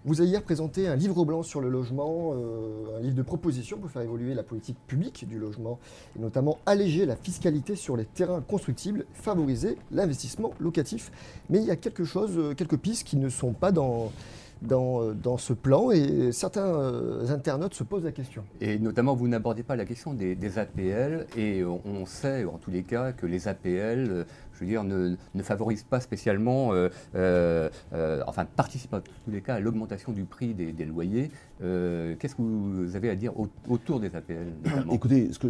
Vous avez hier présenté un livre blanc sur le logement, un livre de propositions pour faire évoluer la politique publique du logement, et notamment alléger la fiscalité sur les terrains constructibles, favoriser l'investissement locatif. Mais il y a quelque chose, quelques pistes qui ne sont pas dans ce plan, et certains internautes se posent la question. Et notamment, vous n'abordez pas la question des APL, et on sait, en tous les cas, que les APL, je veux dire, ne favorisent pas spécialement, enfin, participent en tous les cas à l'augmentation du prix des loyers. Qu'est-ce que vous avez à dire autour des APL, notamment? Écoutez, ce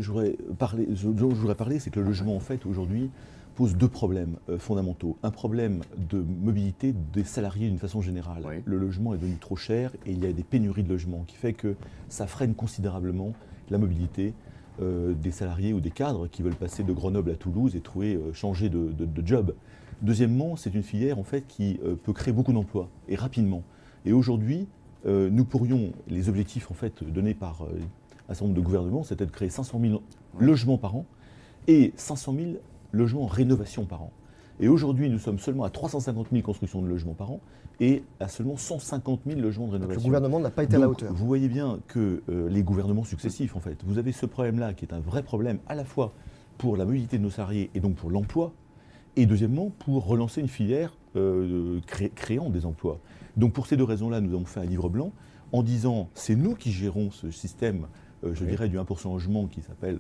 dont je voudrais parler, c'est que le logement, en fait, aujourd'hui, pose deux problèmes fondamentaux. Un problème de mobilité des salariés d'une façon générale. Oui. Le logement est devenu trop cher et il y a des pénuries de logements qui fait que ça freine considérablement la mobilité des salariés ou des cadres qui veulent passer de Grenoble à Toulouse et changer de job. Deuxièmement, c'est une filière en fait qui peut créer beaucoup d'emplois et rapidement. Et aujourd'hui, nous pourrions, les objectifs en fait donnés par un certain nombre de gouvernements, c'était de créer 500 000 logements par an et 500 000 logements en rénovation par an. Et aujourd'hui, nous sommes seulement à 350 000 constructions de logements par an et à seulement 150 000 logements de rénovation. Le gouvernement n'a pas été à la hauteur. Vous voyez bien que les gouvernements successifs, en fait, vous avez ce problème-là qui est un vrai problème à la fois pour la mobilité de nos salariés et donc pour l'emploi, et deuxièmement pour relancer une filière créant des emplois. Donc pour ces deux raisons-là, nous avons fait un livre blanc en disant c'est nous qui gérons ce système, je dirais, du 1% logement qui s'appelle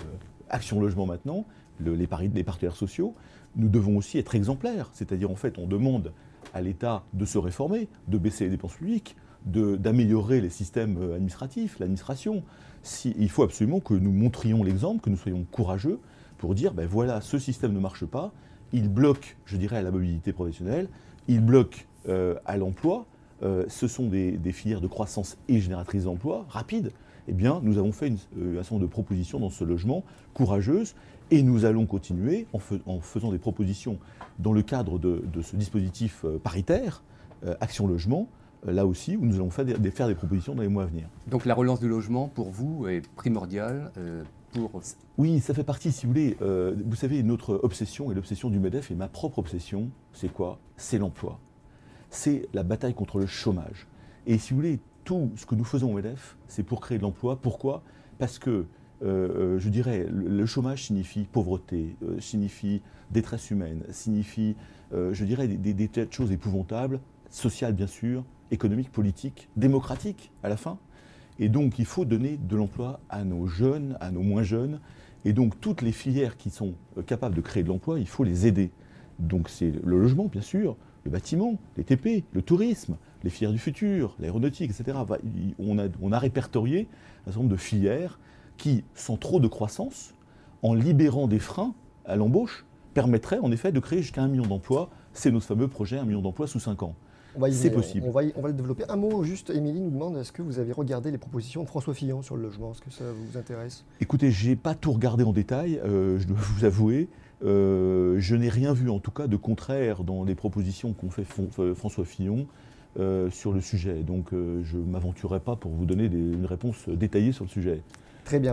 Action Logement maintenant, les partenaires sociaux. Nous devons aussi être exemplaires, c'est-à-dire en fait on demande à l'État de se réformer, de baisser les dépenses publiques, d'améliorer les systèmes administratifs, l'administration. Il faut absolument que nous montrions l'exemple, que nous soyons courageux pour dire ben voilà, ce système ne marche pas, il bloque, je dirais, à la mobilité professionnelle, il bloque à l'emploi, ce sont des filières de croissance et génératrices d'emplois rapides. Eh bien, nous avons fait un certain nombre de propositions dans ce logement, courageuses, et nous allons continuer en faisant des propositions dans le cadre de ce dispositif paritaire, Action Logement, là aussi, où nous allons faire des propositions dans les mois à venir. Donc la relance du logement, pour vous, est primordiale pour... Oui, ça fait partie, si vous voulez, vous savez, notre obsession et l'obsession du MEDEF, et ma propre obsession, c'est quoi? C'est l'emploi. C'est la bataille contre le chômage. Et si vous voulez, tout ce que nous faisons au MEDEF, c'est pour créer de l'emploi. Pourquoi? Parce que, je dirais, le chômage signifie pauvreté, signifie détresse humaine, signifie, je dirais, des tas de choses épouvantables, sociales bien sûr, économiques, politiques, démocratiques à la fin. Et donc, il faut donner de l'emploi à nos jeunes, à nos moins jeunes. Et donc, toutes les filières qui sont capables de créer de l'emploi, il faut les aider. Donc, c'est le logement, bien sûr, le bâtiment, les TP, le tourisme, les filières du futur, l'aéronautique, etc. On a répertorié un certain nombre de filières qui, sans trop de croissance, en libérant des freins à l'embauche, permettraient en effet de créer jusqu'à 1 million d'emplois. C'est notre fameux projet 1 million d'emplois sous 5 ans. C'est possible. On va le développer. Un mot juste, Émilie nous demande, est-ce que vous avez regardé les propositions de François Fillon sur le logement? Est-ce que ça vous intéresse? Écoutez, je n'ai pas tout regardé en détail, je dois vous avouer. Je n'ai rien vu en tout cas de contraire dans les propositions qu'ont fait François Fillon sur le sujet. Donc je ne m'aventurerai pas pour vous donner une réponse détaillée sur le sujet. Très bien.